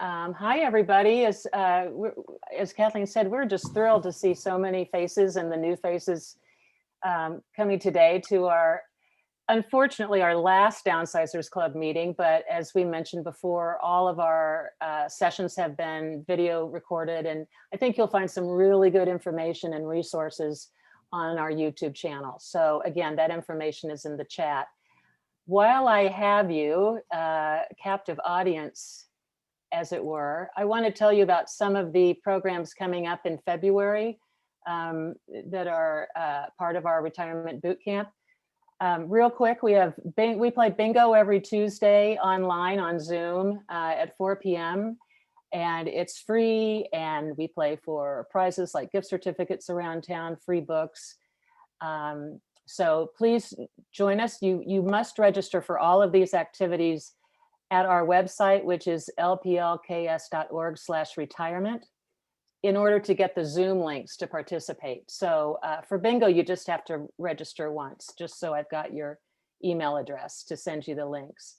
on. Hi, everybody. As Kathleen said, we're just thrilled to see so many faces and the new faces coming today to unfortunately, our last Downsizers Club meeting. But as we mentioned before, all of our sessions have been video recorded, and I think you'll find some really good information and resources on our YouTube channel. So again, that information is in the chat. While I have you, captive audience, as it were, I want to tell you about some of the programs coming up in February that are part of our retirement boot camp. Real quick, we play bingo every Tuesday online on Zoom at 4 p.m. and it's free, and we play for prizes like gift certificates around town, free books. So please join us. You must register for all of these activities at our website, which is lplks.org/retirement, in order to get the Zoom links to participate. So for bingo, you just have to register once, just so I've got your email address to send you the links.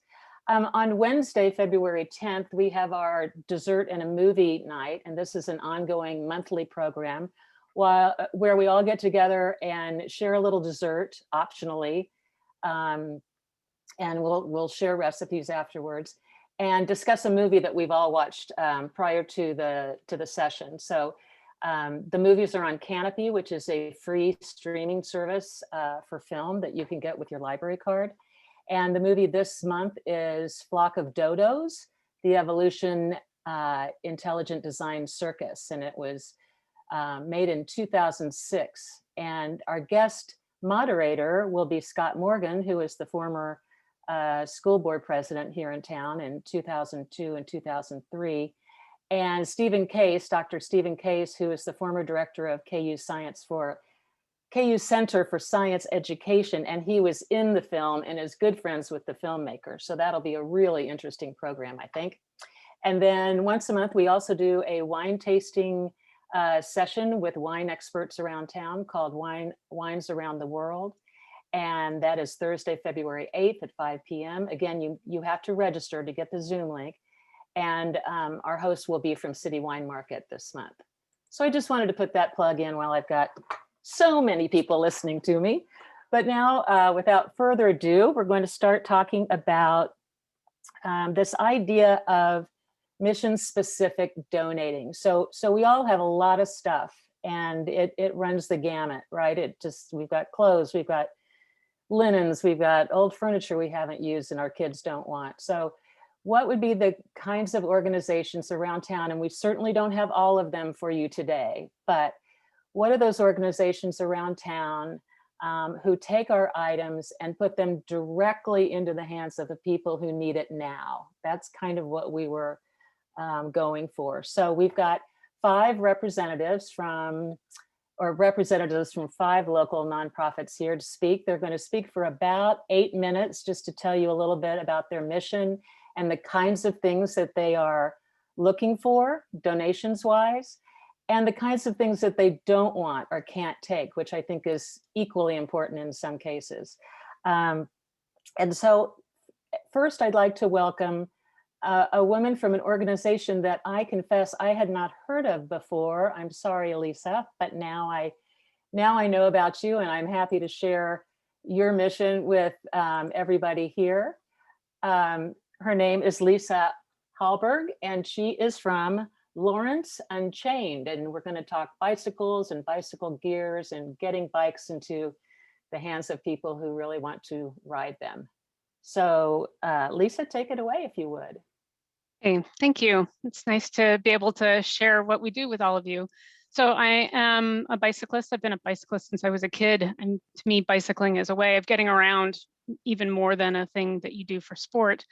On Wednesday, February 10th, we have our dessert and a movie night, and this is an ongoing monthly program where we all get together and share a little dessert optionally, and we'll share recipes afterwards and discuss a movie that we've all watched prior to the session. So the movies are on Canopy, which is a free streaming service for film that you can get with your library card. And the movie this month is Flock of Dodos, the Evolution Intelligent Design Circus, and it was made in 2006. And our guest moderator will be Scott Morgan, who is the former school board president here in town in 2002 and 2003. And Stephen Case, Dr. Stephen Case, who is the former director of KU Center for Science Education, and he was in the film and is good friends with the filmmaker. So that'll be a really interesting program, I think. And then once a month, we also do a wine tasting session with wine experts around town called Wines Around the World. And that is Thursday, February 8th at 5 p.m. Again, you have to register to get the Zoom link. And our host will be from City Wine Market this month. So I just wanted to put that plug in while I've got so many people listening to me. But now, without further ado, we're going to start talking about this idea of mission-specific donating. So we all have a lot of stuff, and it runs the gamut, right? We've got clothes, we've got linens, we've got old furniture we haven't used and our kids don't want. So what would be the kinds of organizations around town? And we certainly don't have all of them for you today, but what are those organizations around town who take our items and put them directly into the hands of the people who need it now? That's kind of what we were going for. So we've got 5 representatives from 5 local nonprofits here to speak. They're going to speak for about 8 minutes just to tell you a little bit about their mission and the kinds of things that they are looking for, donations wise, and the kinds of things that they don't want or can't take, which I think is equally important in some cases. And so first, I'd like to welcome a woman from an organization that I confess I had not heard of before. I'm sorry, Elisa, but now I know about you, and I'm happy to share your mission with everybody here. Her name is Lisa Hallberg, and she is from Lawrence Unchained, and we're going to talk bicycles and bicycle gears and getting bikes into the hands of people who really want to ride them. So Lisa, take it away if you would. Hey, thank you. It's nice to be able to share what we do with all of you. So I am a bicyclist. I've been a bicyclist since I was a kid. And to me, bicycling is a way of getting around even more than a thing that you do for sport.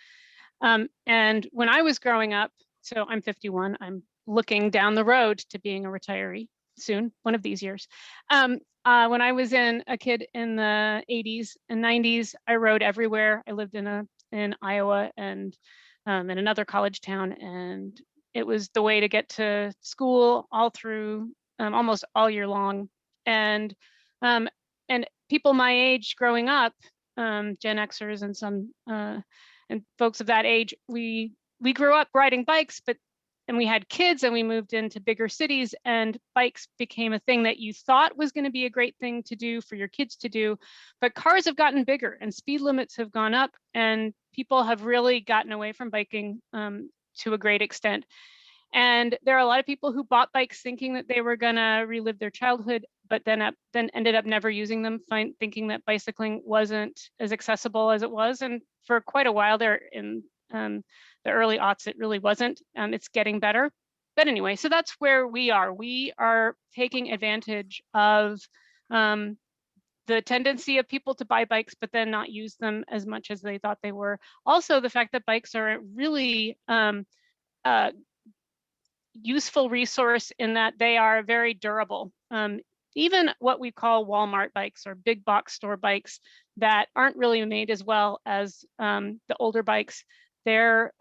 And when I was growing up, so I'm 51, I'm looking down the road to being a retiree soon, one of these years. When I was a kid in the 80s and 90s, I rode everywhere. I lived in Iowa and in another college town, and it was the way to get to school all through almost all year long. And people my age growing up, Gen Xers and some and folks of that age, we we grew up riding bikes, and we had kids and we moved into bigger cities, and bikes became a thing that you thought was going to be a great thing to do for your kids to do. But cars have gotten bigger and speed limits have gone up, and people have really gotten away from biking to a great extent. And there are a lot of people who bought bikes thinking that they were going to relive their childhood, but then ended up never using them, thinking that bicycling wasn't as accessible as it was. And for quite a while there in the early aughts, it really wasn't. It's getting better. But anyway, so that's where we are. We are taking advantage of the tendency of people to buy bikes, but then not use them as much as they thought they were. Also, the fact that bikes are a really useful resource in that they are very durable. Even what we call Walmart bikes or big box store bikes that aren't really made as well as the older bikes, they're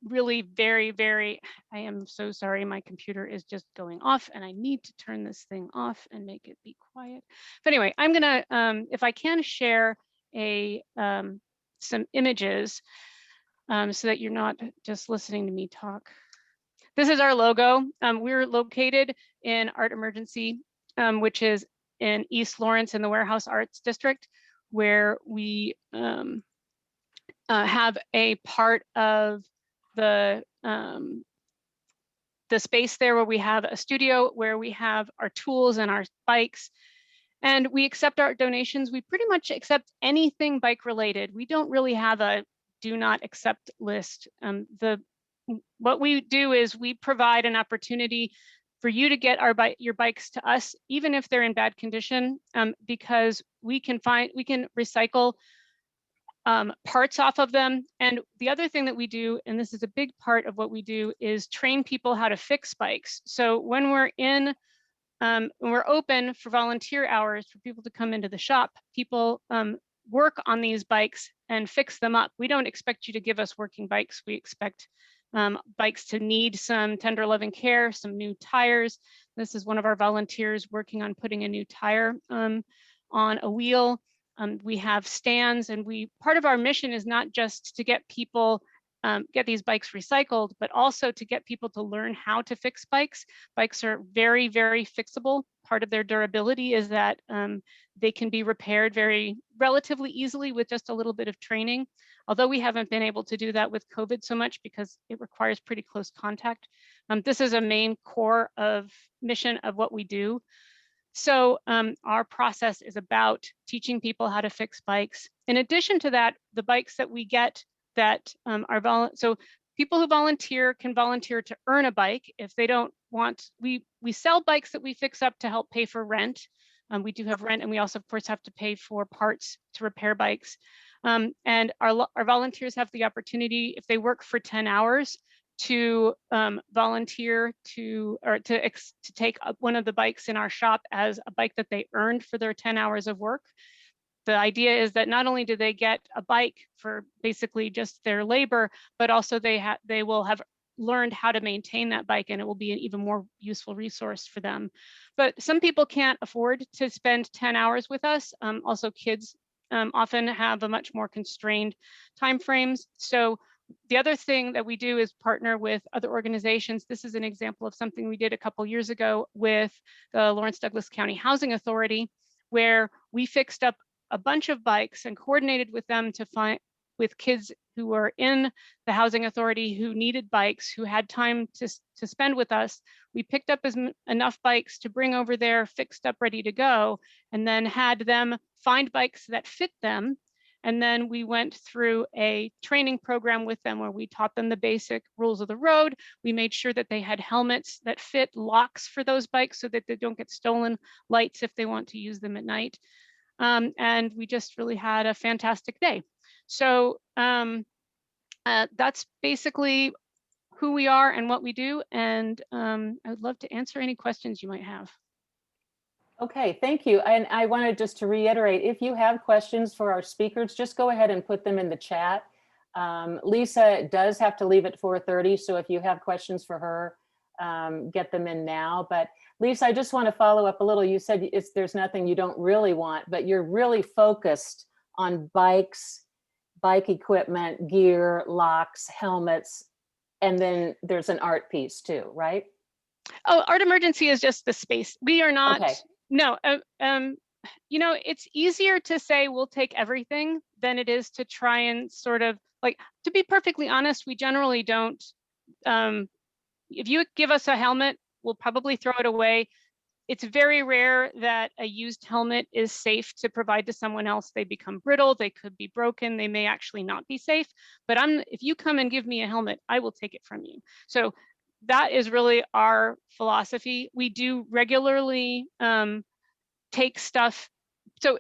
really very, very, I am so sorry, my computer is just going off and I need to turn this thing off and make it be quiet. But anyway, I'm gonna, if I can share some images so that you're not just listening to me talk. This is our logo. We're located in Art Emergency, which is in East Lawrence in the Warehouse Arts District, where we have a part of the space there where we have a studio, where we have our tools and our bikes, and we accept art donations. We pretty much accept anything bike related. We don't really have a do not accept list. What we do is we provide an opportunity for you to get your bikes to us, even if they're in bad condition, because we can recycle parts off of them. And the other thing that we do, and this is a big part of what we do, is train people how to fix bikes. So when we're open for volunteer hours for people to come into the shop, people work on these bikes and fix them up. We don't expect you to give us working bikes. We expect bikes to need some tender loving care, some new tires. This is one of our volunteers working on putting a new tire on a wheel. We have stands, and part of our mission is not just to get people, get these bikes recycled, but also to get people to learn how to fix bikes. Bikes are very, very fixable. Part of their durability is that they can be repaired relatively easily with just a little bit of training. Although we haven't been able to do that with COVID so much because it requires pretty close contact. This is a main core of mission of what we do. So our process is about teaching people how to fix bikes. In addition to that, the bikes that we get that so people who volunteer can volunteer to earn a bike. If they don't want, we sell bikes that we fix up to help pay for rent. We do have rent, and we also, of course, have to pay for parts to repair bikes. And our volunteers have the opportunity, if they work for 10 hours, to volunteer to take up one of the bikes in our shop as a bike that they earned for their 10 hours of work. The idea is that not only do they get a bike for basically just their labor, but also they will have learned how to maintain that bike, and it will be an even more useful resource for them. But some people can't afford to spend 10 hours with us. Also, kids often have a much more constrained time frames. So the other thing that we do is partner with other organizations. This is an example of something we did a couple years ago with the Lawrence Douglas County Housing Authority, where we fixed up a bunch of bikes and coordinated with them with kids who were in the housing authority who needed bikes, who had time to spend with us. We picked up enough bikes to bring over there, fixed up, ready to go, and then had them find bikes that fit them. And then we went through a training program with them where we taught them the basic rules of the road. We made sure that they had helmets that fit, locks for those bikes so that they don't get stolen, lights if they want to use them at night. And we just really had a fantastic day. So that's basically who we are and what we do. And I would love to answer any questions you might have. Okay, thank you. And I wanted just to reiterate, if you have questions for our speakers, just go ahead and put them in the chat. Lisa does have to leave at 4:30, so if you have questions for her, get them in now. But Lisa, I just want to follow up a little. You said there's nothing you don't really want, but you're really focused on bikes bike equipment, gear, locks, helmets, and then there's an art piece too, right? Oh, Art Emergency is just the space. We are not, Okay. no, you know, it's easier to say we'll take everything than it is to try and sort of like, to be perfectly honest, we generally don't, if you give us a helmet, we'll probably throw it away. It's very rare that a used helmet is safe to provide to someone else. They become brittle, they could be broken, they may actually not be safe. But if you come and give me a helmet, I will take it from you. So that is really our philosophy. We do regularly take stuff. So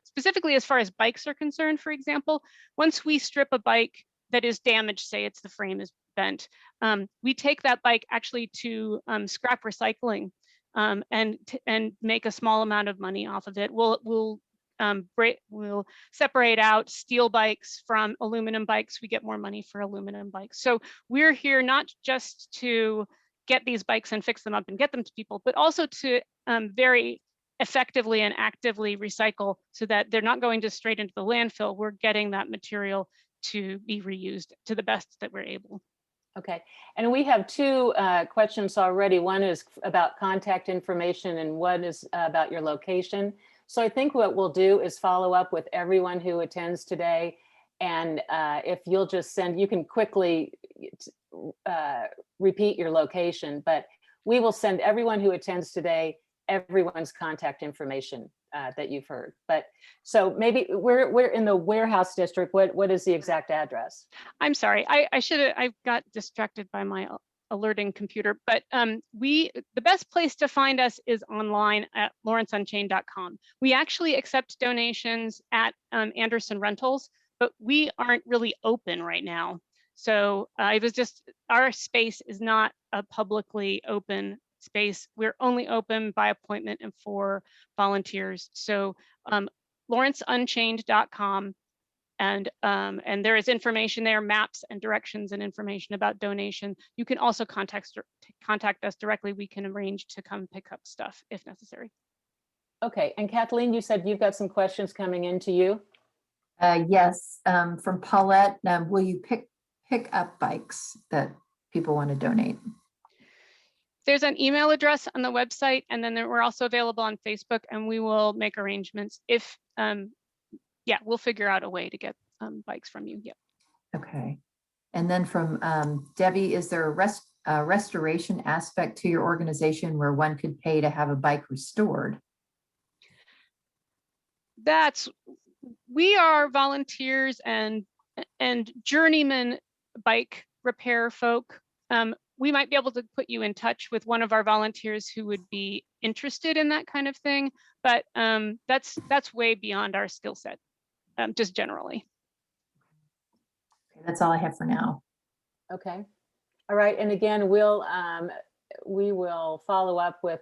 specifically as far as bikes are concerned, for example, once we strip a bike that is damaged, say it's the frame is bent, we take that bike actually to scrap recycling and make a small amount of money off of it. We'll separate out steel bikes from aluminum bikes. We get more money for aluminum bikes. So we're here not just to get these bikes and fix them up and get them to people, but also to very effectively and actively recycle so that they're not going just straight into the landfill. We're getting that material to be reused to the best that we're able. Okay, and we have two questions already. One is about contact information and one is about your location. So I think what we'll do is follow up with everyone who attends today. And if you'll just send, you can quickly repeat your location, but we will send everyone who attends today everyone's contact information that you've heard. But so maybe we're in the warehouse district. What is the exact address? I'm sorry, I got distracted by my alerting computer, but the best place to find us is online at lawrenceunchained.com. We actually accept donations at Anderson Rentals, but we aren't really open right now. So it was just, our space is not a publicly open space. We're only open by appointment and for volunteers. So lawrenceunchained.com, and there is information there, maps and directions and information about donation. You can also contact us directly. We can arrange to come pick up stuff if necessary. Okay, and Kathleen, you said you've got some questions coming into you. Yes, from Paulette. Will you pick up bikes that people want to donate? There's an email address on the website, and then we're also available on Facebook, and we will make arrangements if, yeah, we'll figure out a way to get bikes from you. Yeah. Okay. And then from Debbie, is there a restoration aspect to your organization where one could pay to have a bike restored? We are volunteers and journeyman bike repair folk. We might be able to put you in touch with one of our volunteers who would be interested in that kind of thing, but that's way beyond our skill set, just generally. Okay, that's all I have for now. Okay. All right. And again, we will follow up with,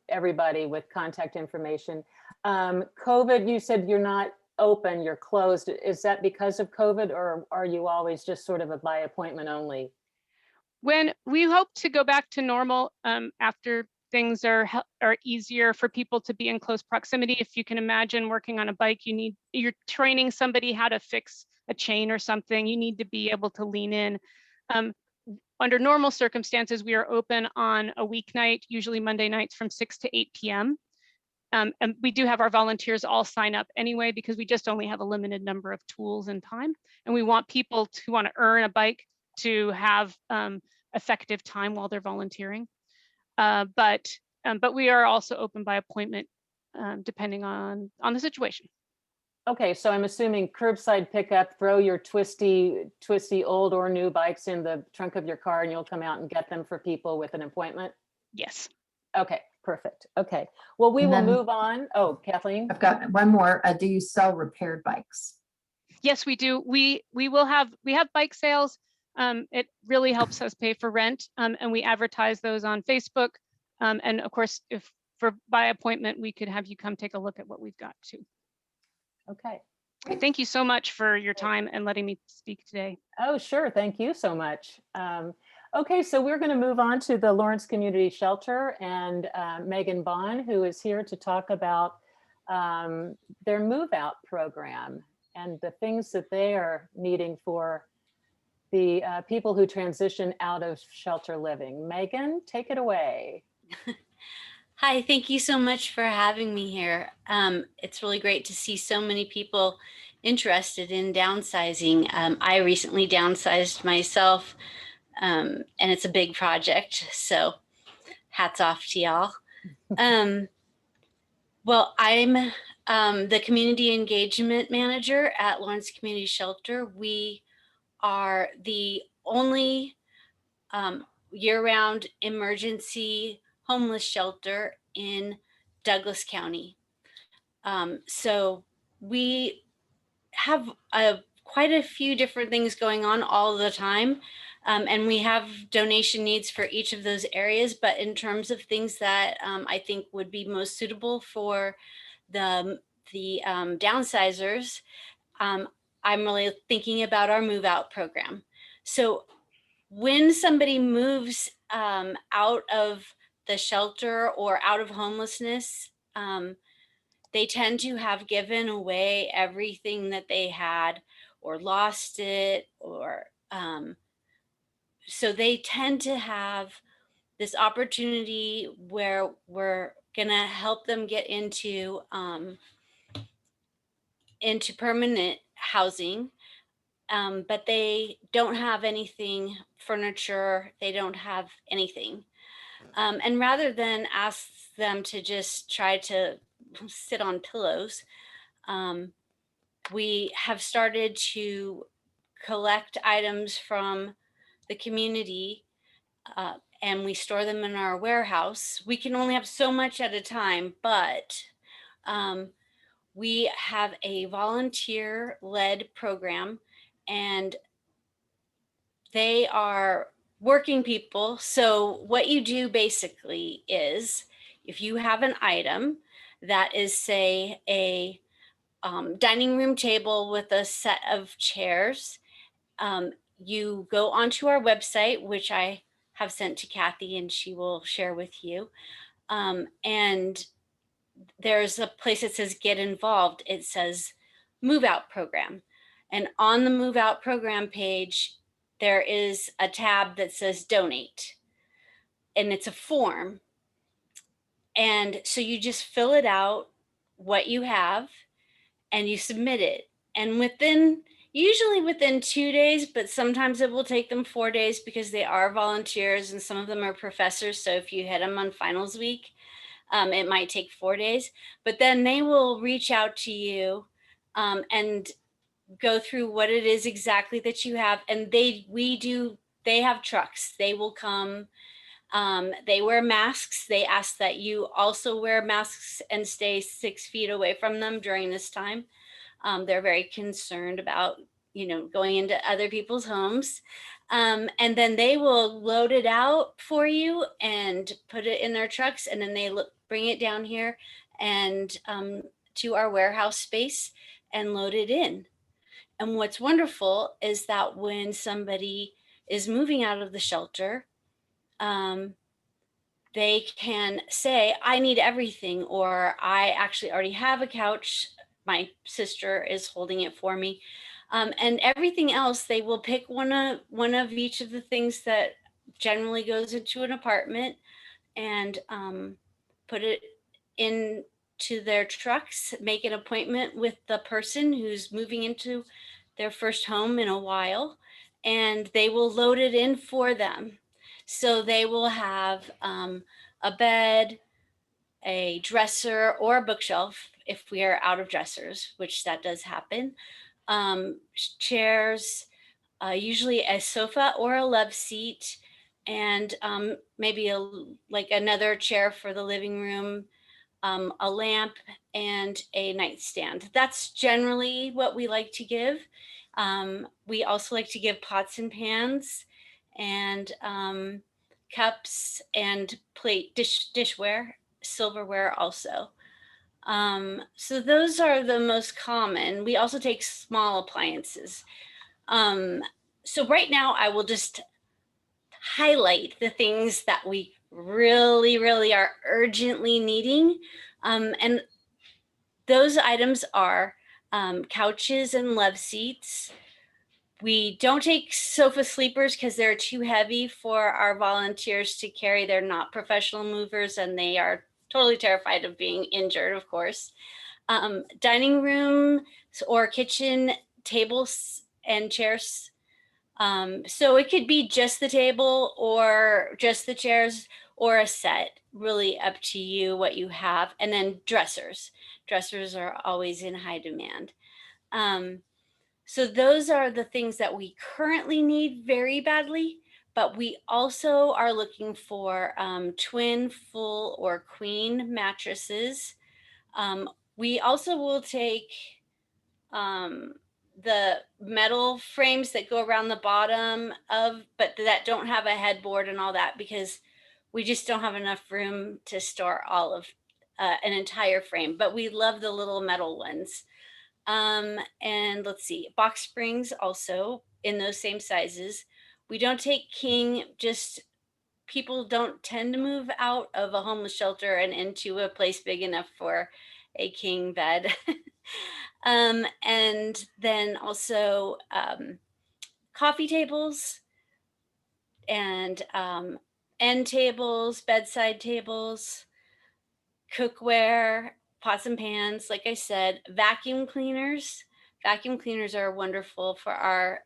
everybody with contact information. COVID, you said you're not open, you're closed. Is that because of COVID, or are you always just sort of a by appointment only? When we hope to go back to normal after things are easier for people to be in close proximity. If you can imagine working on a bike, you're training somebody how to fix a chain or something, you need to be able to lean in. Under normal circumstances, we are open on a weeknight, usually Monday nights from 6 to 8 p.m. And we do have our volunteers all sign up anyway, because we just only have a limited number of tools and time. And we want people who want to earn a bike to have effective time while they're volunteering. But we are also open by appointment, depending on the situation. Okay, so I'm assuming curbside pickup, throw your twisty old or new bikes in the trunk of your car and you'll come out and get them for people with an appointment? Yes. Okay, perfect. Okay, well, we will move on. Oh, Kathleen? I've got one more. Do you sell repaired bikes? Yes, we do. We have bike sales. It really helps us pay for rent, and we advertise those on Facebook. And of course, if by appointment, we could have you come take a look at what we've got too. Okay. Thank you so much for your time and letting me speak today. Oh, sure. Thank you so much. Okay, so we're going to move on to the Lawrence Community Shelter and Megan Bond, who is here to talk about their move out program. and the things that they are needing for the people who transition out of shelter living. Megan, take it away. Hi, thank you so much for having me here. It's really great to see so many people interested in downsizing. I recently downsized myself, and it's a big project, so hats off to y'all. Well, I'm the community engagement manager at Lawrence Community Shelter. We are the only year-round emergency homeless shelter in Douglas County. So we have quite a few different things going on all the time. And we have donation needs for each of those areas. But in terms of things that I think would be most suitable for the downsizers, I'm really thinking about our move out program. So when somebody moves out of the shelter or out of homelessness, they tend to have given away everything that they had or lost it, or so they tend to have this opportunity where we're gonna help them get into permanent housing. But they don't have anything, furniture, they don't have anything. And rather than ask them to just try to sit on pillows, we have started to collect items from the community, and we store them in our warehouse. We can only have so much at a time, but we have a volunteer-led program, and they are working people. So what you do basically is, if you have an item that is, say, a dining room table with a set of chairs, you go onto our website, which I have sent to Kathy and she will share with you. And there's a place that says get involved. It says move out program. And on the move out program page, there is a tab that says donate. And it's a form. And so you just fill it out, what you have, and you submit it. And usually within 2 days, but sometimes it will take them 4 days because they are volunteers and some of them are professors. So if you hit them on finals week, it might take 4 days, but then they will reach out to you and go through what it is exactly that you have. And they have trucks. They will come. They wear masks. They ask that you also wear masks and stay 6 feet away from them during this time. They're very concerned about, going into other people's homes. And then they will load it out for you and put it in their trucks. And then they bring it down here and to our warehouse space and load it in. And what's wonderful is that when somebody is moving out of the shelter, they can say, I need everything, or I actually already have a couch. My sister is holding it for me. And everything else, they will pick one of each of the things that generally goes into an apartment and put it into their trucks, make an appointment with the person who's moving into their first home in a while, and they will load it in for them. So they will have a bed, a dresser, or a bookshelf if we are out of dressers, which that does happen. Chairs, usually a sofa or a love seat, and maybe another chair for the living room, a lamp, and a nightstand. That's generally what we like to give. We also like to give pots and pans and cups and dishware, silverware also. So those are the most common. We also take small appliances. So right now I will just highlight the things that we really, really are urgently needing. And those items are couches and love seats. We don't take sofa sleepers because they're too heavy for our volunteers to carry. They're not professional movers and they are totally terrified of being injured, of course. Dining room or kitchen tables and chairs. So it could be just the table or just the chairs or a set, really up to you what you have. And then dressers. Dressers are always in high demand. So those are the things that we currently need very badly, but we also are looking for twin, full, or queen mattresses. We also will take the metal frames that go around the bottom of, but that don't have a headboard and all that, because we just don't have enough room to store all of an entire frame, but we love the little metal ones. And let's see, box springs also in those same sizes. We don't take king, just people don't tend to move out of a homeless shelter and into a place big enough for a king bed. And then also coffee tables and end tables, bedside tables, cookware, pots and pans, like I said, vacuum cleaners. Vacuum cleaners are wonderful for our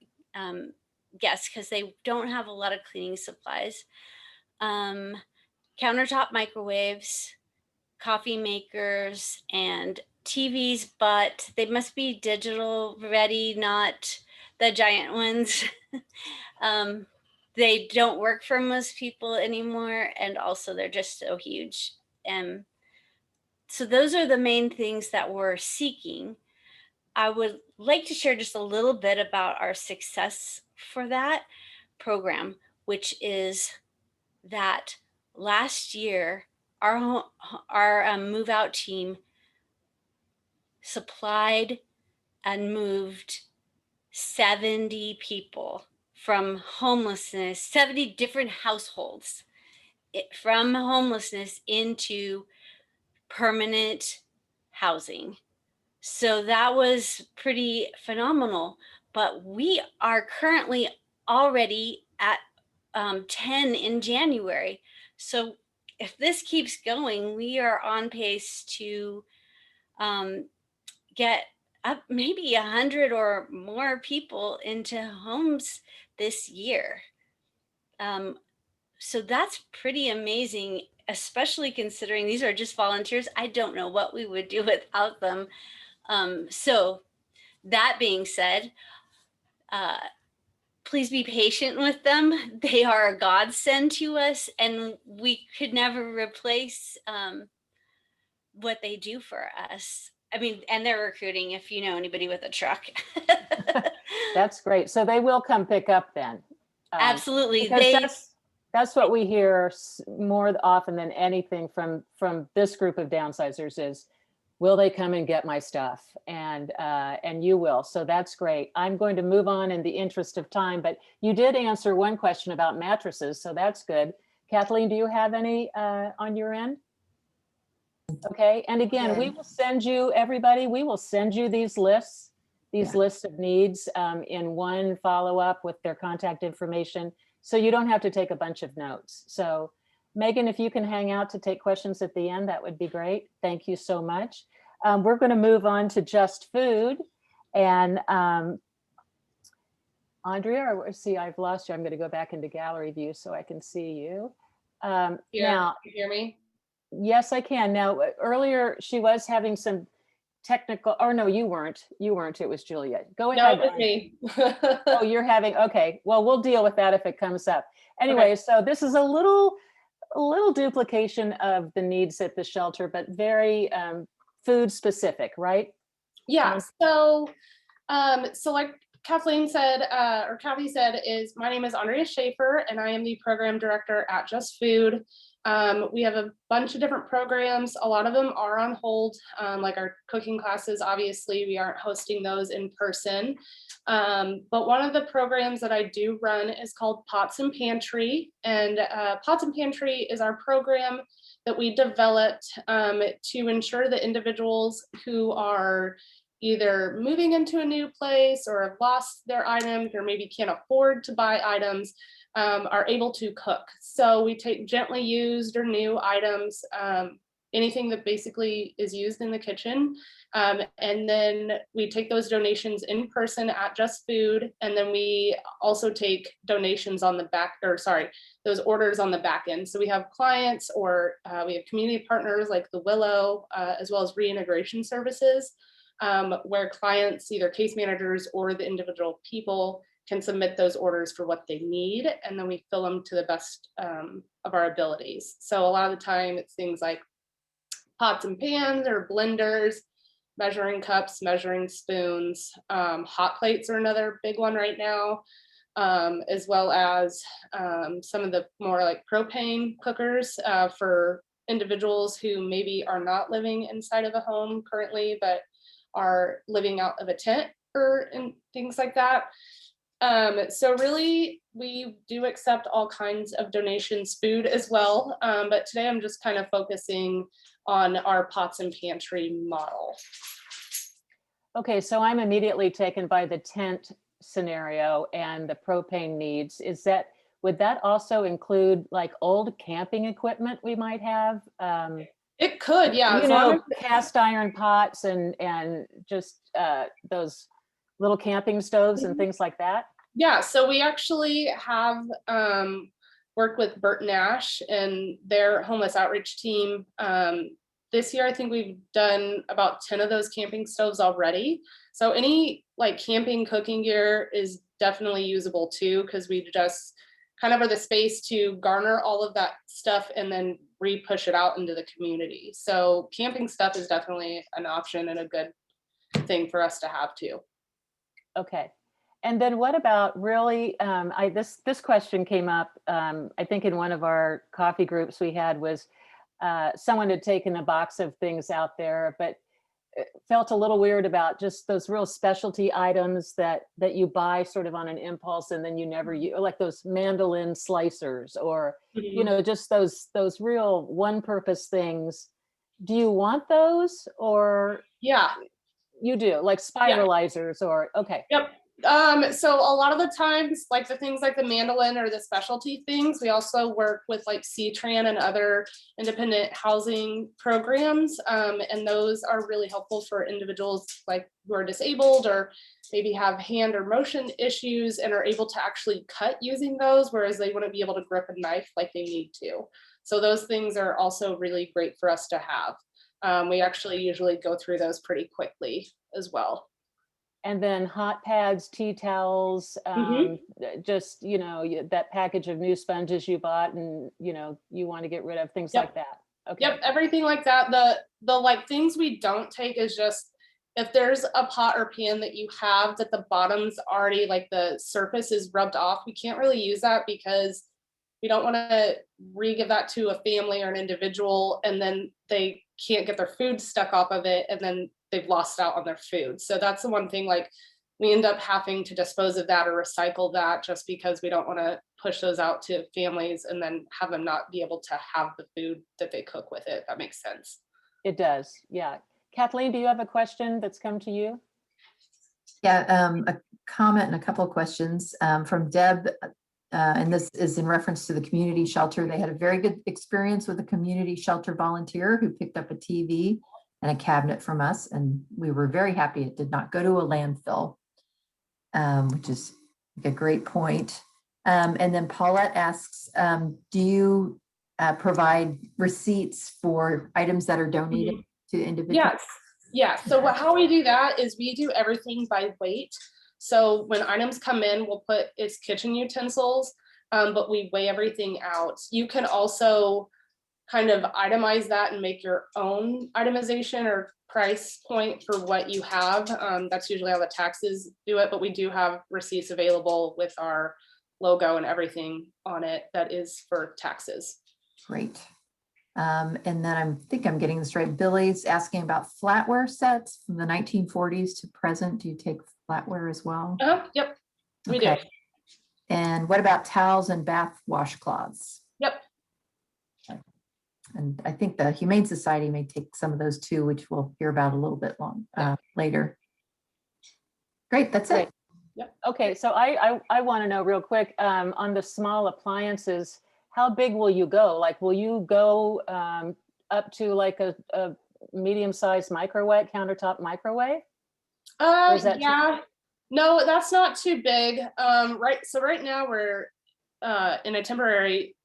guests because they don't have a lot of cleaning supplies. Countertop microwaves, coffee makers, and TVs, but they must be digital ready, not the giant ones. They don't work for most people anymore, and also they're just so huge. So those are the main things that we're seeking. I would like to share just a little bit about our success for that program, which is that last year, our move out team supplied and moved 70 people from homelessness, 70 different households from homelessness into permanent housing. So that was pretty phenomenal. But we are currently already at 10 in January. So if this keeps going, we are on pace to get up maybe 100 or more people into homes this year. So that's pretty amazing, especially considering these are just volunteers. I don't know what we would do without them. So that being said, please be patient with them. They are a godsend to us, and we could never replace what they do for us. I mean, and they're recruiting if you know anybody with a truck. That's great. So they will come pick up then. Absolutely. Because that's what we hear more often than anything from this group of downsizers is, will they come and get my stuff? And you will. So that's great. I'm going to move on in the interest of time, but you did answer one question about mattresses, so that's good. Kathleen, do you have any on your end? Okay, and again, we will send you, everybody, we will send you these lists of needs in one follow-up with their contact information, so you don't have to take a bunch of notes. So Megan, if you can hang out to take questions at the end, that would be great. Thank you so much. We're going to move on to just food. And Andrea, see, I've lost you. I'm going to go back into gallery view so I can see you. Now, you hear me? Yes, I can. Now, earlier she was having some technical, or no, you weren't. It was Julia. Go ahead. No, it was me. Oh, you're having, okay. Well, we'll deal with that if it comes up. Anyway, okay. So this is a little duplication of the needs at the shelter, but very food specific, right? Yeah. So like Kathleen said, or Kathy said, my name is Andrea Schaefer, and I am the program director at Just Food. We have a bunch of different programs. A lot of them are on hold, like our cooking classes. Obviously, we aren't hosting those in person. But one of the programs that I do run is called Pots and Pantry. And Pots and Pantry is our program that we developed to ensure that individuals who are either moving into a new place or have lost their items or maybe can't afford to buy items, are able to cook. So we take gently used or new items, anything that basically is used in the kitchen. And then we take those donations in person at Just Food. And then we also take donations on the back, or sorry, those orders on the back end. So we have clients or we have community partners like the Willow, as well as reintegration services, where clients, either case managers or the individual people, can submit those orders for what they need. And then we fill them to the best of our abilities. So a lot of the time it's things like pots and pans or blenders, measuring cups, measuring spoons. Hot plates are another big one right now, as well as some of the more like propane cookers for individuals who maybe are not living inside of a home currently, but are living out of a tent or and things like that. So really, we do accept all kinds of donations, food as well. But today I'm just kind of focusing on our pots and pantry model. Okay, so I'm immediately taken by the tent scenario and the propane needs. Would that also include like old camping equipment we might have? It could, yeah. You know, cast iron pots and just those little camping stoves and things like that? Yeah, so we actually have worked with Bert Nash and their homeless outreach team. This year, I think we've done about 10 of those camping stoves already. So any like camping cooking gear is definitely usable too, because we just kind of are the space to garner all of that stuff and then re-push it out into the community. So camping stuff is definitely an option and a good thing for us to have too. Okay. And then what about really, this question came up, I think in one of our coffee groups we had was someone had taken a box of things out there, but felt a little weird about just those real specialty items that you buy sort of on an impulse and then you never use, like those mandolin slicers or, you know, just those real one purpose things. Do you want those or? Yeah. You do, like spiralizers or, okay. Yep. So a lot of the times, like the things like the mandolin or the specialty things, we also work with like C-Tran and other independent housing programs. And those are really helpful for individuals like who are disabled or maybe have hand or motion issues and are able to actually cut using those, whereas they wouldn't be able to grip a knife like they need to. So those things are also really great for us to have. We actually usually go through those pretty quickly as well. And then hot pads, tea towels, just, you know, that package of new sponges you bought and, you know, you want to get rid of, things like that. Okay. Yep, everything like that. The like things we don't take is just if there's a pot or pan that you have that the bottom's already like the surface is rubbed off, we can't really use that because we don't want to re-give that to a family or an individual and then they can't get their food stuck off of it and then they've lost out on their food. So that's the one thing, like we end up having to dispose of that or recycle that just because we don't want to push those out to families and then have them not be able to have the food that they cook with it. That makes sense. It does, yeah. Kathleen, do you have a question that's come to you? Yeah, a comment and a couple of questions from Deb. And this is in reference to the community shelter. They had a very good experience with a community shelter volunteer who picked up a TV and a cabinet from us. And we were very happy it did not go to a landfill, which is a great point. And then Paulette asks, do you provide receipts for items that are donated to individuals? Yes. Yeah. So how we do that is we do everything by weight. So when items come in, we'll put its kitchen utensils, but we weigh everything out. You can also kind of itemize that and make your own itemization or price point for what you have. That's usually how the taxes do it, but we do have receipts available with our logo and everything on it that is for taxes. Great. And then I think I'm getting this right. Billy's asking about flatware sets from the 1940s to present. Do you take flatware as well? Yep, we do. And what about towels and bath washcloths? Yep. And I think the Humane Society may take some of those too, which we'll hear about a little bit later. Great, that's it. Okay, so I want to know real quick, on the small appliances, how big will you go? Like, will you go up to like a medium-sized microwave, countertop microwave? Or is that too- Yeah, no, that's not too big. So right now we're in a temporary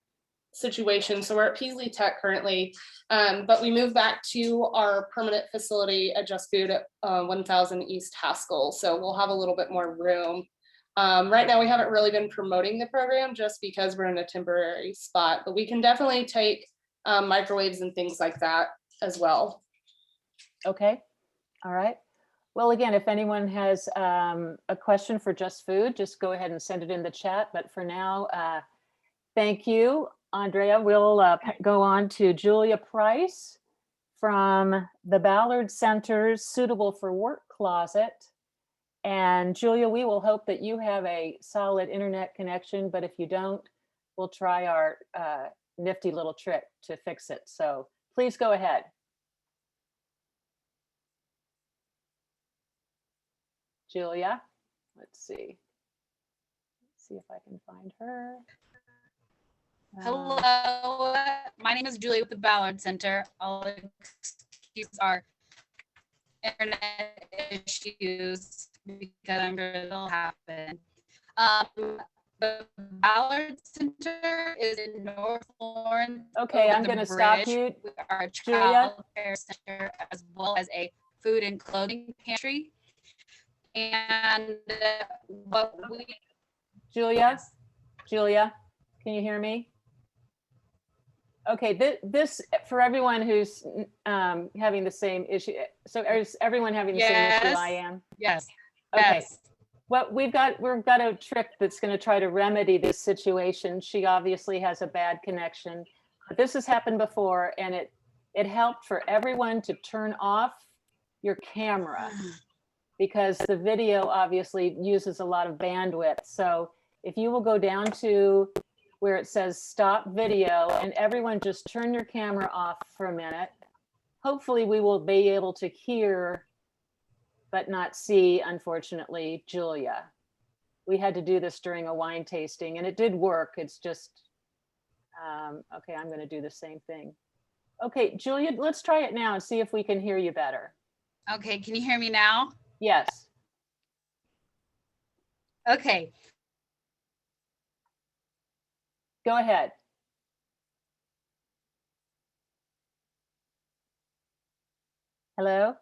situation. So we're at Peasley Tech currently, but we moved back to our permanent facility at Just Food at 1000 East Haskell. So we'll have a little bit more room. Right now we haven't really been promoting the program just because we're in a temporary spot, but we can definitely take microwaves and things like that as well. Okay, all right. Well, again, if anyone has a question for Just Food, just go ahead and send it in the chat. But for now, thank you, Andrea. We'll go on to Julia Price from the Ballard Center's Suitable for Work Closet. And Julia, we will hope that you have a solid internet connection, but if you don't, we'll try our nifty little trick to fix it. So please go ahead. Julia, let's see. Let's see if I can find her. Hello, my name is Julie with the Ballard Center. I'll excuse our internet issues because I'm sure it'll happen. The Ballard Center is in North Lawrence. Okay, over I'm the going to stop bridge. you. We are a Julia? child care center as well as a food and clothing pantry. And what we Julia, Julia, can you hear me? Okay, this for everyone who's having the same issue. So is everyone having the same issue I am? Yes. Okay. Yes. Well, we've got a trick that's going to try to remedy this situation. She obviously has a bad connection, but this has happened before, and it helped for everyone to turn off your camera because the video obviously uses a lot of bandwidth. So if you will go down to where it says stop video and everyone just turn your camera off for a minute, hopefully we will be able to hear but not see, unfortunately, Julia. We had to do this during a wine tasting and it did work. It's just, okay, I'm gonna do the same thing. Okay, Julia, let's try it now and see if we can hear you better. Okay, can you hear me now? Yes. Okay. Go ahead. Hello?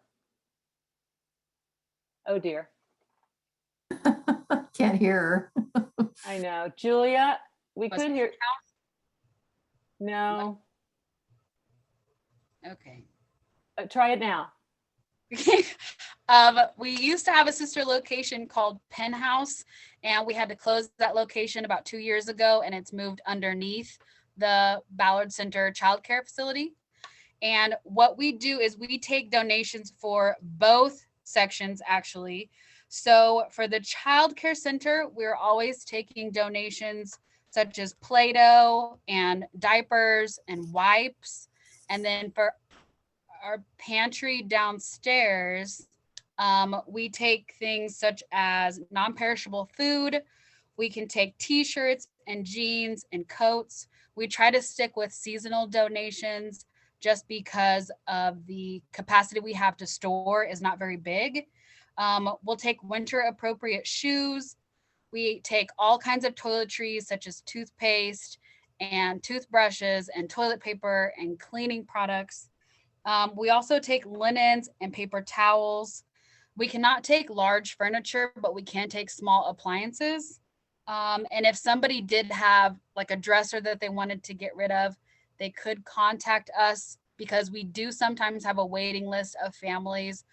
Oh dear. Can't hear her. I know. Julia, we Was could it hear. No. Okay. Try it now. We used to have a sister location called Penthouse, and we had to close that location about 2 years ago, and it's moved underneath the Ballard Center Child Care Facility. And what we do is we take donations for both sections, actually. So for the Child Care Center, we're always taking donations such as Play-Doh and diapers and wipes. And then for our pantry downstairs, we take things such as non-perishable food. We can take t-shirts and jeans and coats. We try to stick with seasonal donations just because of the capacity we have to store is not very big. We'll take winter appropriate shoes. We take all kinds of toiletries such as toothpaste and toothbrushes and toilet paper and cleaning products. We also take linens and paper towels. We cannot take large furniture, but we can take small appliances. And if somebody did have like a dresser that they wanted to get rid of, they could contact us because we do sometimes have a waiting list of families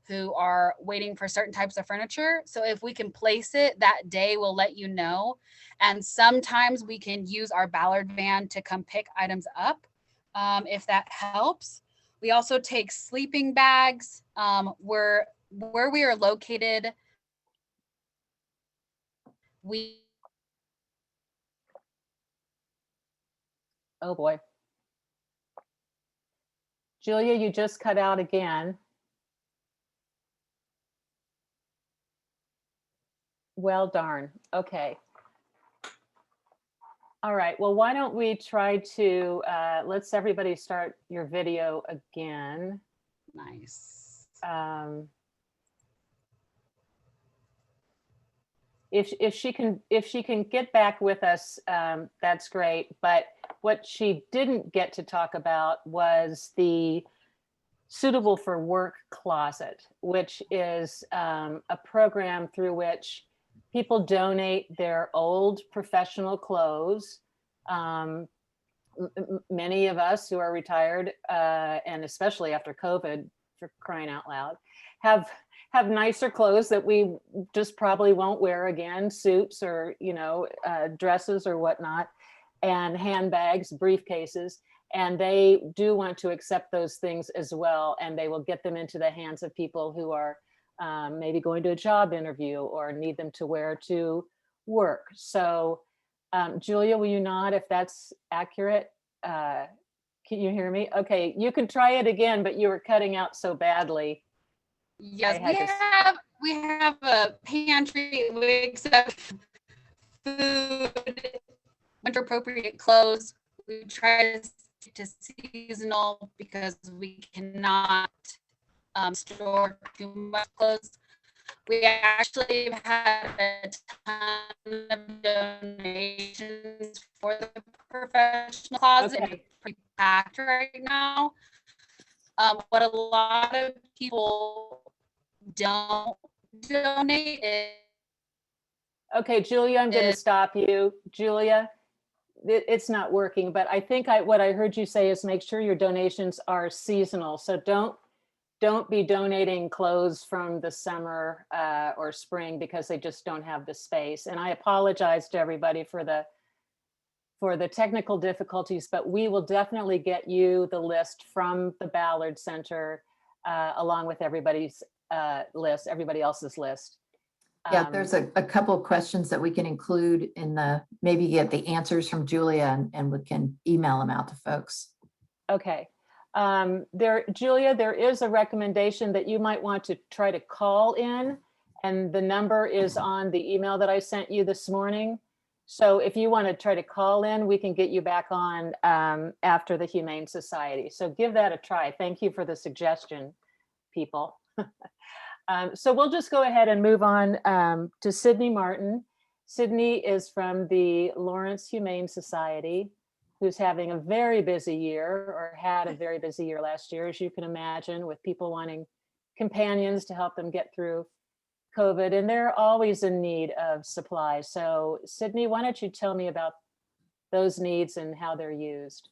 who are waiting for certain types of furniture. So if we can place it that day, we'll let you know. And sometimes we can use our Ballard van to come pick items up if that helps. We also take sleeping bags. Where we are located, Oh boy. Julia, you just cut out again. Well, darn. Okay. All right. Well, why don't we try to, let's everybody start your video again. Nice. If she can get back with us, that's great. But what she didn't get to talk about was the Suitable for Work Closet, which is a program through which people donate their old professional clothes. Many of us who are retired, and especially after COVID, for crying out loud, have nicer clothes that we just probably won't wear again, suits or, dresses or whatnot, and handbags, briefcases. And they do want to accept those things as well. And they will get them into the hands of people who are maybe going to a job interview or need them to wear to work. So Julia, will you nod if that's accurate? Can you hear me? Okay, you can try it again, but you were cutting out so badly. Yes, we have a pantry. We accept food, winter appropriate clothes. We try to stick to seasonal because we cannot store too much clothes. We actually have had a ton of donations for the professional closet. Okay. It's pretty packed right now. What a lot of people don't donate is. Okay, Julia, I'm going to stop you. Julia, it's not working, but I think what I heard you say is make sure your donations are seasonal. So don't be donating clothes from the summer or spring because they just don't have the space. And I apologize to everybody for the technical difficulties, but we will definitely get you the list from the Ballard Center along with everybody else's list. Yeah, there's a couple of questions that we can include in maybe get the answers from Julia and we can email them out to folks. Okay. Julia, there is a recommendation that you might want to try to call in, and the number is on the email that I sent you this morning. So if you want to try to call in, we can get you back on after the Humane Society. So give that a try. Thank you for the suggestion, people. So we'll just go ahead and move on to Sydney Martin. Sydney is from the Lawrence Humane Society, who's having a very busy year, or had a very busy year last year, as you can imagine, with people wanting companions to help them get through COVID, and they're always in need of supplies. So Sydney, why don't you tell me about those needs and how they're used?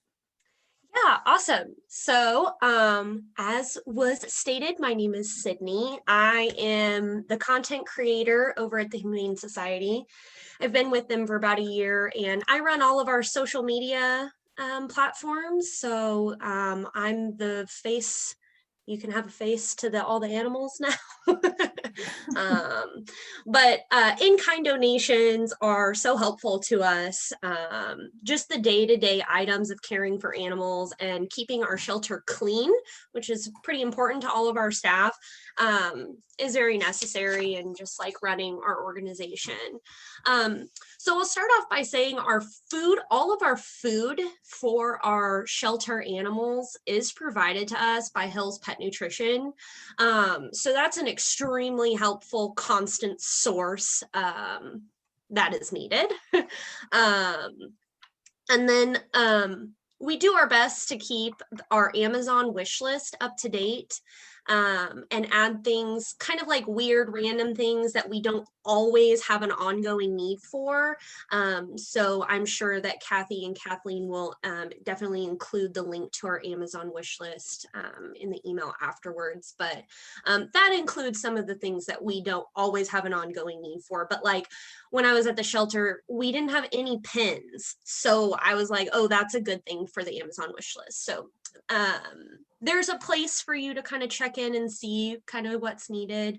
Yeah, awesome. So as was stated, my name is Sydney. I am the content creator over at the Humane Society. I've been with them for about a year, and I run all of our social media platforms. So I'm the face. You can have a face to all the animals now. But in-kind donations are so helpful to us. Just the day-to-day items of caring for animals and keeping our shelter clean, which is pretty important to all of our staff, is very necessary in just like running our organization. So we'll start off by saying all of our food for our shelter animals is provided to us by Hill's Pet Nutrition. So that's an extremely helpful, constant source that is needed. And then we do our best to keep our Amazon wish list up to date. And add things, kind of like weird random things that we don't always have an ongoing need for. So I'm sure that Kathy and Kathleen will definitely include the link to our Amazon wish list in the email afterwards. But that includes some of the things that we don't always have an ongoing need for. But like when I was at the shelter, we didn't have any pins. So I was like, oh, that's a good thing for the Amazon wish list. So there's a place for you to kind of check in and see kind of what's needed.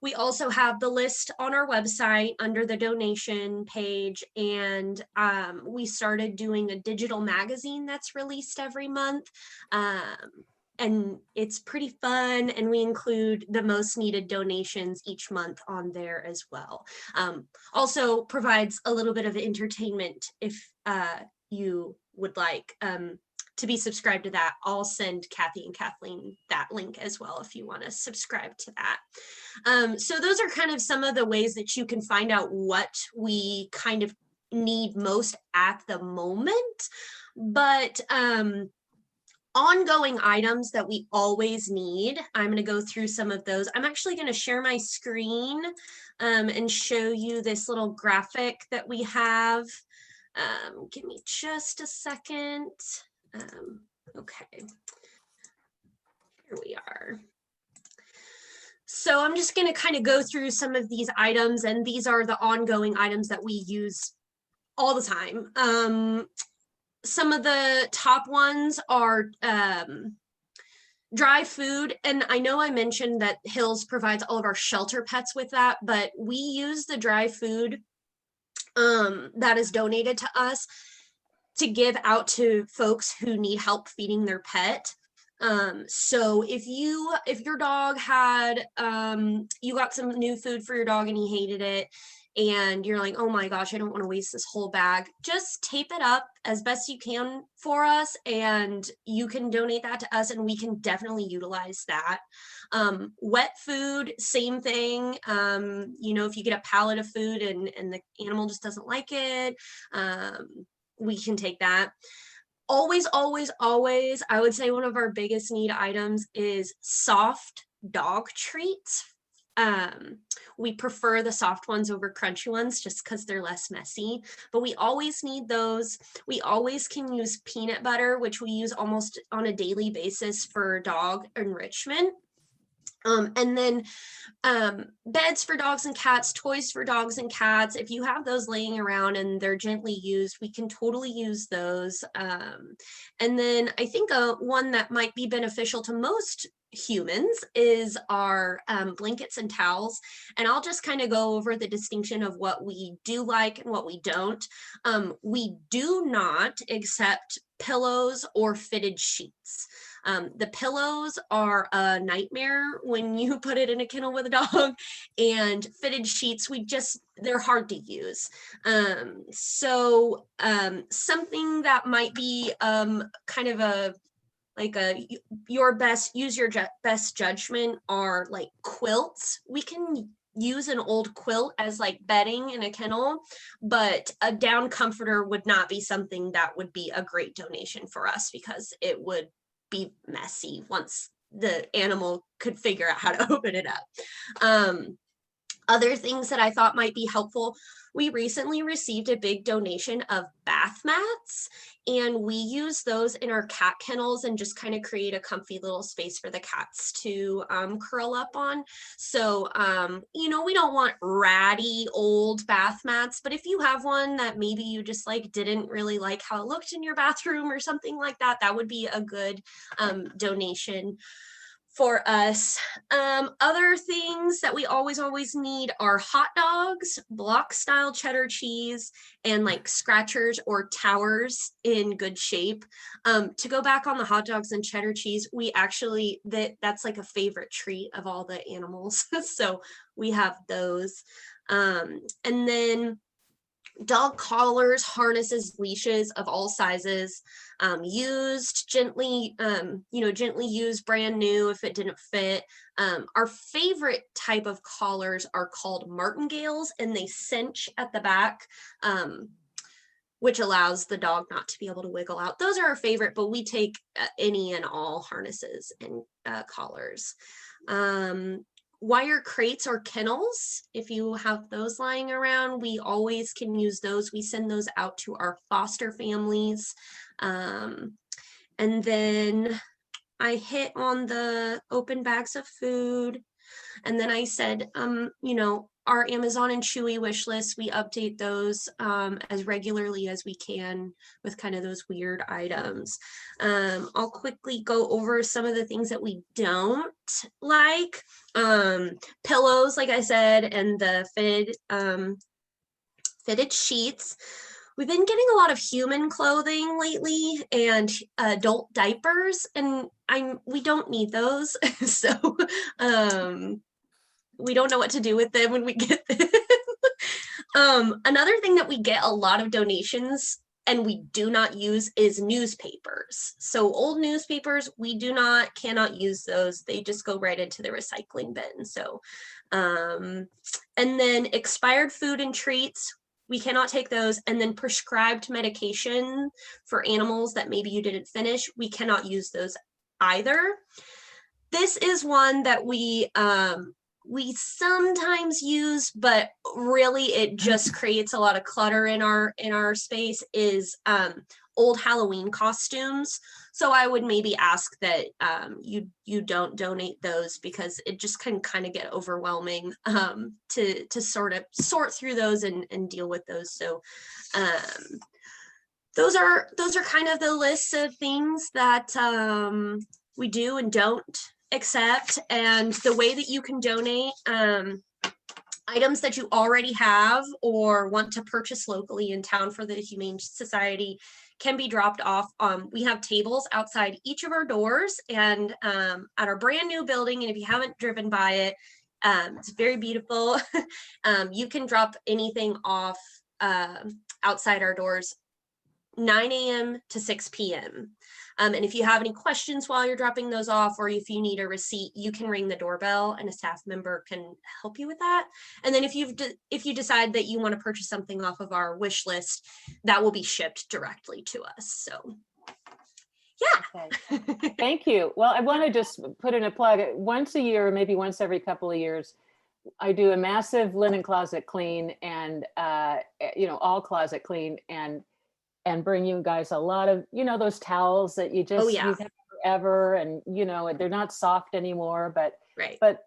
We also have the list on our website under the donation page, and we started doing a digital magazine that's released every month. and it's pretty fun, and we include the most needed donations each month on there as well. Also provides a little bit of entertainment if you would like to be subscribed to that. I'll send Kathy and Kathleen that link as well if you want to subscribe to that. So those are kind of some of the ways that you can find out what we kind of need most at the moment. But ongoing items that we always need, I'm going to go through some of those. I'm actually going to share my screen and show you this little graphic that we have. Give me just a second. Okay, here we are. So I'm just going to kind of go through some of these items, and these are the ongoing items that we use all the time. Some of the top ones are dry food, and I know I mentioned that Hills provides all of our shelter pets with that, but we use the dry food that is donated to us to give out to folks who need help feeding their pet. So if your dog had you got some new food for your dog and he hated it, and you're like, oh my gosh, I don't want to waste this whole bag, just tape it up as best you can for us, and you can donate that to us, and we can definitely utilize that. Wet food, same thing. You know, if you get a pallet of food and the animal just doesn't like it, we can take that. Always, always, always, I would say one of our biggest need items is soft dog treats. We prefer the soft ones over crunchy ones just because they're less messy, but we always need those. We always can use peanut butter, which we use almost on a daily basis for dog enrichment. And then beds for dogs and cats, toys for dogs and cats. If you have those laying around and they're gently used, we can totally use those. And then I think one that might be beneficial to most humans is our blankets and towels. And I'll just kind of go over the distinction of what we do like and what we don't. We do not accept pillows or fitted sheets. The pillows are a nightmare when you put it in a kennel with a dog, and fitted sheets, they're hard to use. So something that might be kind of use your best judgment are like quilts. We can use an old quilt as like bedding in a kennel, but a down comforter would not be something that would be a great donation for us because it would be messy once the animal could figure out how to open it up. Other things that I thought might be helpful, we recently received a big donation of bath mats, and we use those in our cat kennels and just kind of create a comfy little space for the cats to curl up on. So, you know, we don't want ratty old bath mats, but if you have one that maybe you just like didn't really like how it looked in your bathroom or something like that, that would be a good donation for us. Other things that we always need are hot dogs, block style cheddar cheese, and like scratchers or towers in good shape. To go back on the hot dogs and cheddar cheese, we actually, that's like a favorite treat of all the animals. So we have those. And then dog collars, harnesses, leashes of all sizes, used, gently used, brand new if it didn't fit. Our favorite type of collars are called martingales, and they cinch at the back, which allows the dog not to be able to wiggle out. Those are our favorite, but we take any and all harnesses and collars. Wire crates or kennels, if you have those lying around, we always can use those. We send those out to our foster families. And then I hit on the open bags of food. And then I said, you know, our Amazon and Chewy wish lists, we update those as regularly as we can with kind of those weird items. I'll quickly go over some of the things that we don't like. Pillows, like I said, and the fitted sheets. we've been getting a lot of human clothing lately and adult diapers, and we don't need those. So we don't know what to do with them when we get them. Another thing that we get a lot of donations and we do not use is newspapers. So old newspapers, we cannot use those. They just go right into the recycling bin. So, and then expired food and treats, we cannot take those. And then prescribed medication for animals that maybe you didn't finish, we cannot use those either. This is one that we sometimes use, but really it just creates a lot of clutter in our space, is old Halloween costumes. So I would maybe ask that you don't donate those, because it just can kind of get overwhelming to sort through those and deal with those. So those are kind of the lists of things that we do and don't accept. And the way that you can donate, items that you already have or want to purchase locally in town for the Humane Society can be dropped off. We have tables outside each of our doors and at our brand new building. And if you haven't driven by it, it's very beautiful. You can drop anything off outside our doors 9 a.m. to 6 p.m. And if you have any questions while you're dropping those off, or if you need a receipt, you can ring the doorbell and a staff member can help you with that. And then if you decide that you want to purchase something off of our wish list, that will be shipped directly to us. So yeah. Okay. Thank you. Well, I want to just put in a plug. Once a year, maybe once every couple of years, I do a massive linen closet clean and, all closet clean, and bring you guys a lot of, those towels that you just yeah. you've had forever, and they're not soft anymore, right. But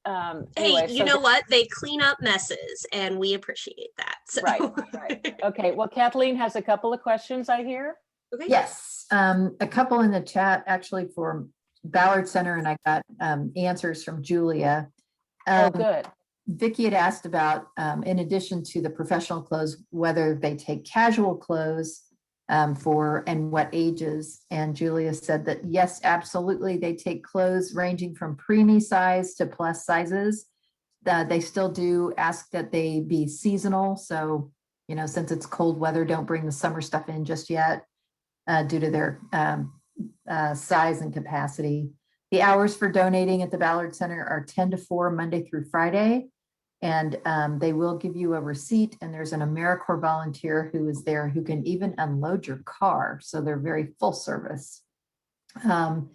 hey, anyway, you know what? They clean up messes, and we appreciate that. So. Right. Okay. Well, Kathleen has a couple of questions, I hear. Okay. Yes, a couple in the chat actually for Ballard Center, and I got answers from Julia. Oh, good. Vicki had asked about, in addition to the professional clothes, whether they take casual clothes for and what ages. And Julia said that yes, absolutely. They take clothes ranging from preemie size to plus sizes. They still do ask that they be seasonal. So, since it's cold weather, don't bring the summer stuff in just yet due to their size and capacity. The hours for donating at the Ballard Center are 10 to 4 Monday through Friday. And they will give you a receipt, and there's an AmeriCorps volunteer who is there who can even unload your car. So they're very full service. And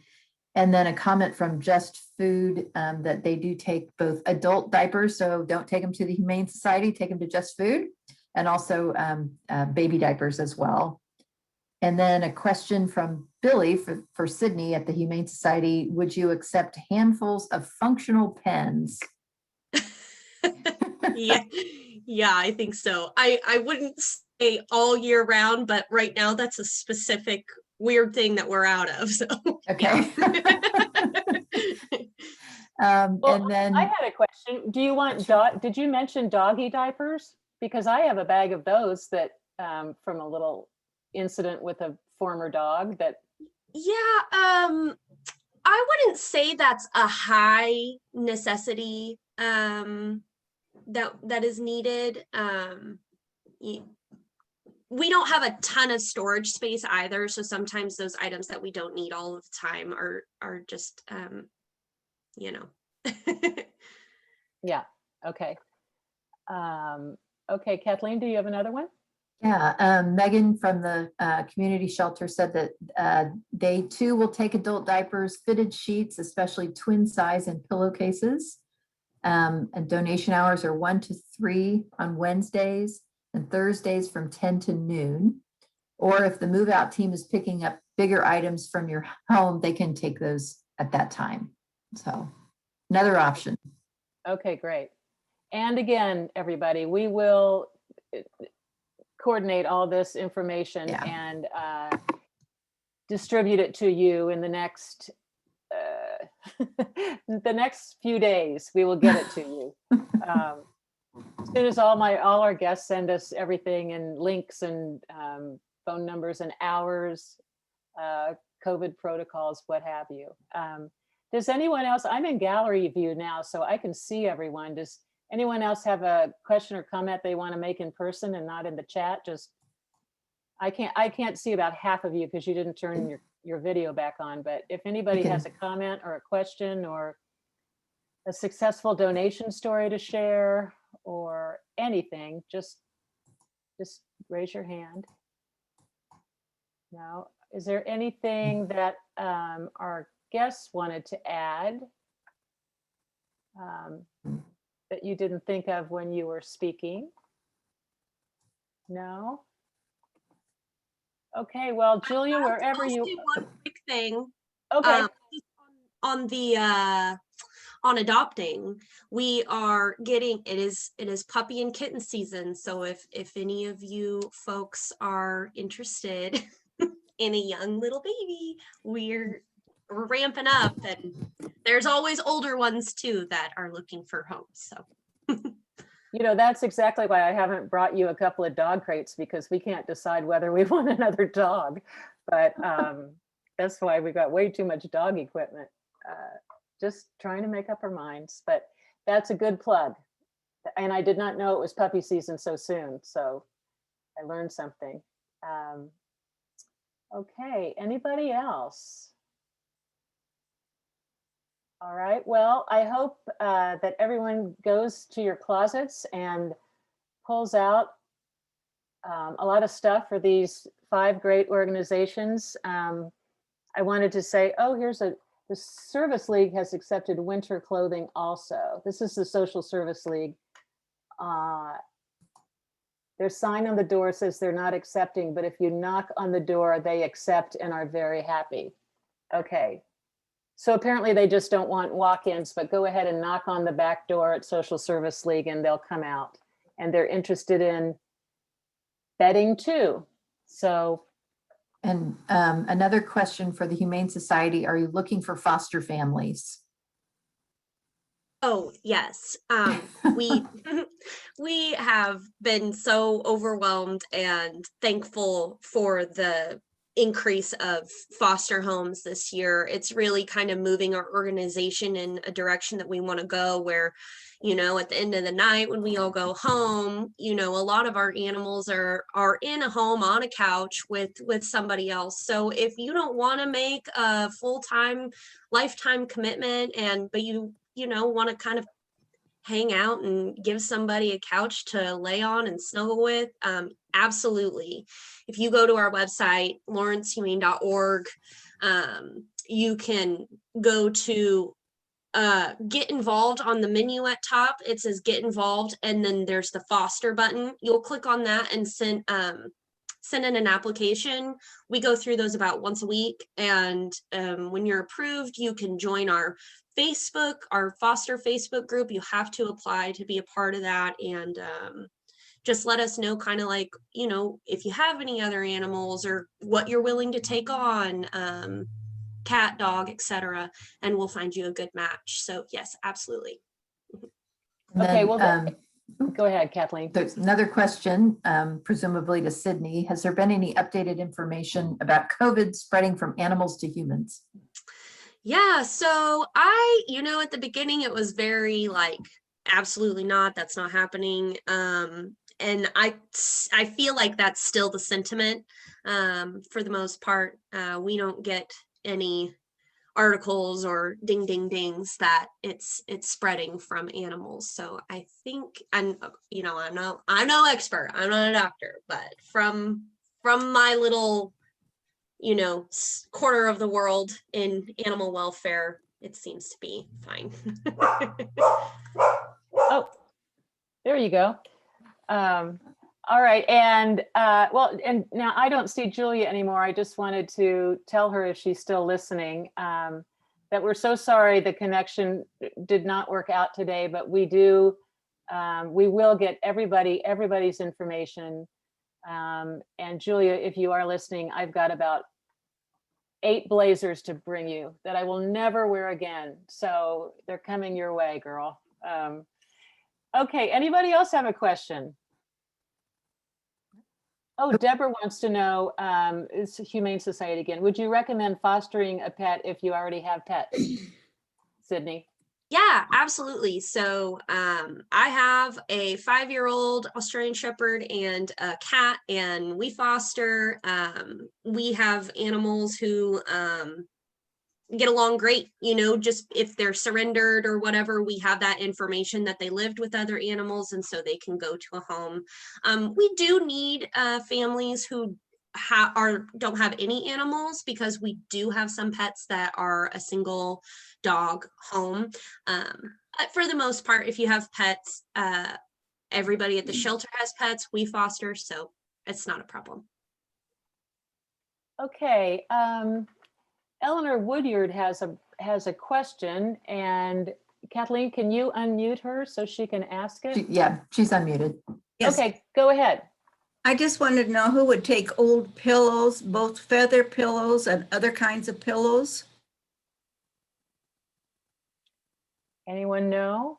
then a comment from Just Food that they do take both adult diapers. So don't take them to the Humane Society, take them to Just Food, and also baby diapers as well. And then a question from Billy for Sydney at the Humane Society. Would you accept handfuls of functional pens? Yeah, I think so. I wouldn't say all year round, but right now that's a specific weird thing that we're out of. So okay. Well, and then I had a question. Do you want did you mention doggy diapers? Because I have a bag of those that from a little incident with a former dog that. Yeah, I wouldn't say that's a high necessity that is needed. We don't have a ton of storage space either, so sometimes those items that we don't need all of the time are just Yeah. Okay. Okay, Kathleen, do you have another one? yeah, Megan from the community shelter said that they too will take adult diapers, fitted sheets, especially twin size, and pillowcases. And donation hours are 1 to 3 on Wednesdays and Thursdays from 10 to noon. Or if the move out team is picking up bigger items from your home, they can take those at that time. So another option. Okay, great. And again, everybody, we will coordinate all this information and distribute it to you in the next few days. We will get it to you. As soon as all our guests send us everything and links and phone numbers and hours, COVID protocols, what have you. Does anyone else, I'm in gallery view now, so I can see everyone. Does anyone else have a question or comment they want to make in person and not in the chat? Just, I can't see about half of you because you didn't turn your video back on, but if anybody has a comment or a question or a successful donation story to share or anything, just raise your hand. No, is there anything that our guests wanted to add that you didn't think of when you were speaking? No? Okay, well, Julia, wherever you. One quick thing. Okay. On the on adopting, we are getting, it is puppy and kitten season. So if any of you folks are interested in a young little baby, we're ramping up, and there's always older ones too that are looking for homes. So you know, that's exactly why I haven't brought you a couple of dog crates, because we can't decide whether we want another dog. But that's why we got way too much dog equipment. Just trying to make up our minds, but that's a good plug. And I did not know it was puppy season so soon, so I learned something. Okay, anybody else? All right, well, I hope that everyone goes to your closets and pulls out a lot of stuff for these 5 great organizations. I wanted to say, oh, the Service League has accepted winter clothing also. This is the Social Service League. Their sign on the door says they're not accepting, but if you knock on the door, they accept and are very happy. Okay. So apparently they just don't want walk-ins, but go ahead and knock on the back door at Social Service League and they'll come out. And they're interested in bedding too. So. And another question for the Humane Society, are you looking for foster families? oh yes, we have been so overwhelmed and thankful for the increase of foster homes this year. It's really kind of moving our organization in a direction that we want to go, where, you know, at the end of the night when we all go home, you know, a lot of our animals are in a home on a couch with somebody else. So if you don't want to make a full-time lifetime commitment, but you know, want to kind of hang out and give somebody a couch to lay on and snuggle with, absolutely. If you go to our website, lawrencehumane.org, you can go to get involved. On the menu at top, it says get involved, and then there's the foster button. You'll click on that and send in an application. We go through those about once a week, and when you're approved, you can join our Facebook, our foster Facebook group. You have to apply to be a part of that, and just let us know kind of like, you know, if you have any other animals or what you're willing to take on, cat, dog, etc., and we'll find you a good match. So yes, absolutely. Okay, well, go ahead, Kathleen. There's another question, presumably to Sydney. Has there been any updated information about COVID spreading from animals to humans? Yeah, so you know, at the beginning it was very like, absolutely not, that's not happening. And I feel like that's still the sentiment. For the most part, we don't get any articles or ding ding dings that it's spreading from animals. So I think, and you know, I'm no expert, I'm not a doctor, but from my little, you know, corner of the world in animal welfare, it seems to be fine. Oh, there you go. All right, and well, and now I don't see Julia anymore. I just wanted to tell her, if she's still listening, that we're so sorry the connection did not work out today, but we will get everybody's information. And Julia, if you are listening, I've got about 8 blazers to bring you that I will never wear again. So they're coming your way, girl. Okay, anybody else have a question? Oh, Deborah wants to know, it's Humane Society again. Would you recommend fostering a pet if you already have pets? Sydney? Yeah, absolutely. So I have a 5-year-old Australian Shepherd and a cat, and we foster. We have animals who get along great, just if they're surrendered or whatever, we have that information that they lived with other animals, and so they can go to a home. We do need families who don't have any animals, because we do have some pets that are a single dog home. But for the most part, if you have pets, everybody at the shelter has pets. We foster, so it's not a problem. Okay, Eleanor Woodyard has a question, and Kathleen, can you unmute her so she can ask it? Yeah, she's unmuted. Yes, Okay, go ahead. I just wanted to know who would take old pillows, both feather pillows and other kinds of pillows? Anyone know?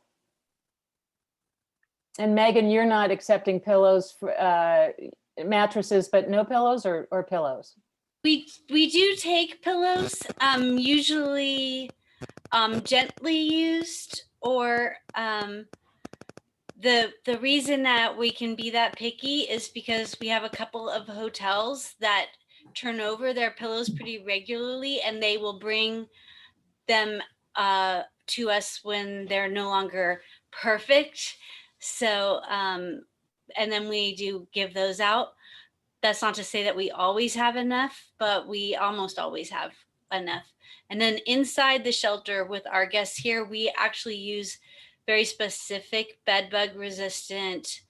And Megan, you're not accepting pillows for mattresses, but no pillows or pillows? We do take pillows, usually gently used, or the reason that we can be that picky is because we have a couple of hotels that turn over their pillows pretty regularly, and they will bring them to us when they're no longer perfect. So and then we do give those out. That's not to say that we always have enough, but we almost always have enough. And then inside the shelter with our guests here, we actually use very specific bed bug resistant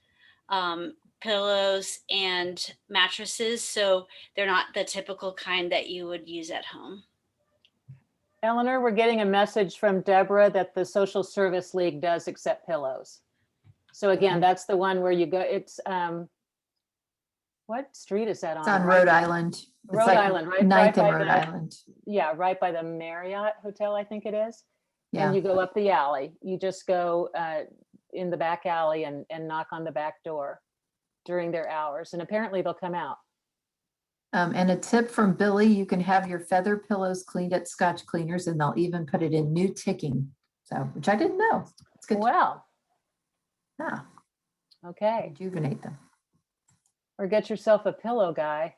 pillows and mattresses. So they're not the typical kind that you would use at home. Eleanor, we're getting a message from Deborah that the Social Service League does accept pillows. So again, that's the one where you go, it's, what street is that on? It's on Rhode Island. It's Rhode like Island, right? 9th Right and by Rhode the- Island. Yeah, right by the Marriott Hotel, I think it is. Yeah. And you go up the alley. You just go in the back alley and knock on the back door during their hours. And apparently they'll come out. And a tip from Billy, you can have your feather pillows cleaned at Scotch Cleaners, and they'll even put it in new ticking. So, which I didn't know. It's good. Wow. Yeah, Okay. rejuvenate them. Or get yourself a pillow guy.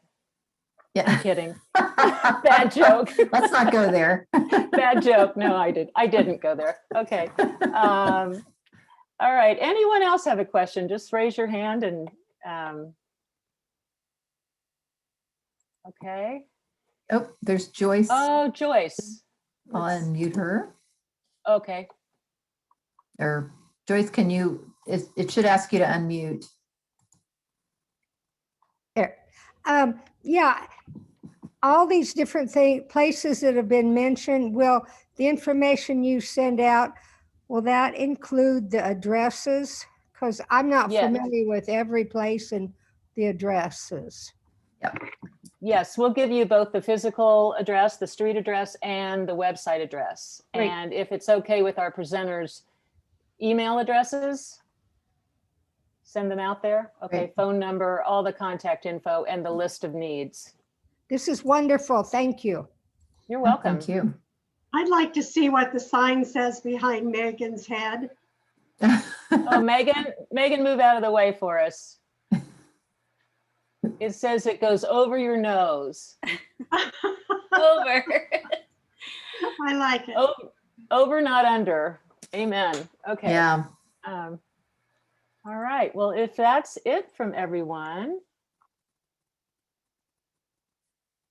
Yeah. I'm kidding. Bad joke. Let's not go there. Bad joke. No, I didn't go there. Okay. All right. Anyone else have a question? Just raise your hand and okay. Oh, there's Joyce. Oh, Joyce. I'll unmute her. Okay. Or Joyce, can you, it should ask you to unmute. There. Yeah, all these different places that have been mentioned, will the information you send out, will that include the addresses? Because I'm not Yes. familiar with every place and the addresses. Yes, we'll give you both the physical address, the street address, and the website address. Great. And if it's okay with our presenters' email addresses, send them out there. Okay, Great. phone number, all the contact info, and the list of needs. This is wonderful. Thank you. You're welcome. Thank you. I'd like to see what the sign says behind Megan's head. Oh, Megan, move out of the way for us. It says it goes over your nose. Over. I like it. Over, not under. Amen. Okay. Yeah. All right. Well, if that's it from everyone,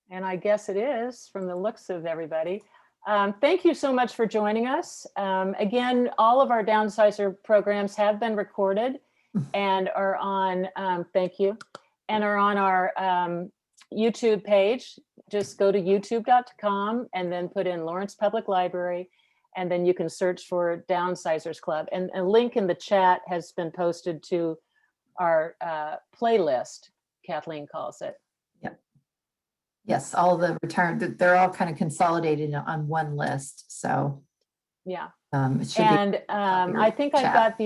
and I guess it is from the looks of everybody, thank you so much for joining us. Again, all of our Downsizer programs have been recorded and are on, thank you, and are on our YouTube page. Just go to youtube.com and then put in Lawrence Public Library, and then you can search for Downsizers Club. And a link in the chat has been posted to our playlist, Kathleen calls it. Yep. Yes, all the return, they're all kind of consolidated on one list. So Yeah. it should be And I think I've chat. got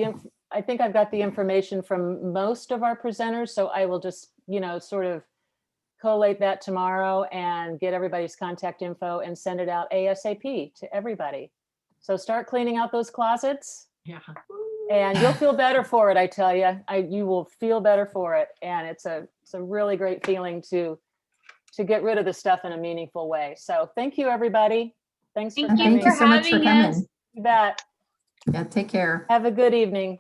I think I've got the information from most of our presenters, so I will just, sort of collate that tomorrow and get everybody's contact info and send it out ASAP to everybody. So start cleaning out those closets. Yeah. And you'll feel better for it, I tell you. You will feel better for it. And it's a really great feeling to get rid of the stuff in a meaningful way. So thank you, everybody. Thanks for Thank you coming. Thank you so much for having us. coming. You bet. Yeah, take care. Have a good evening.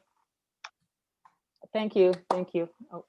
Thank you. Thank you. Oh.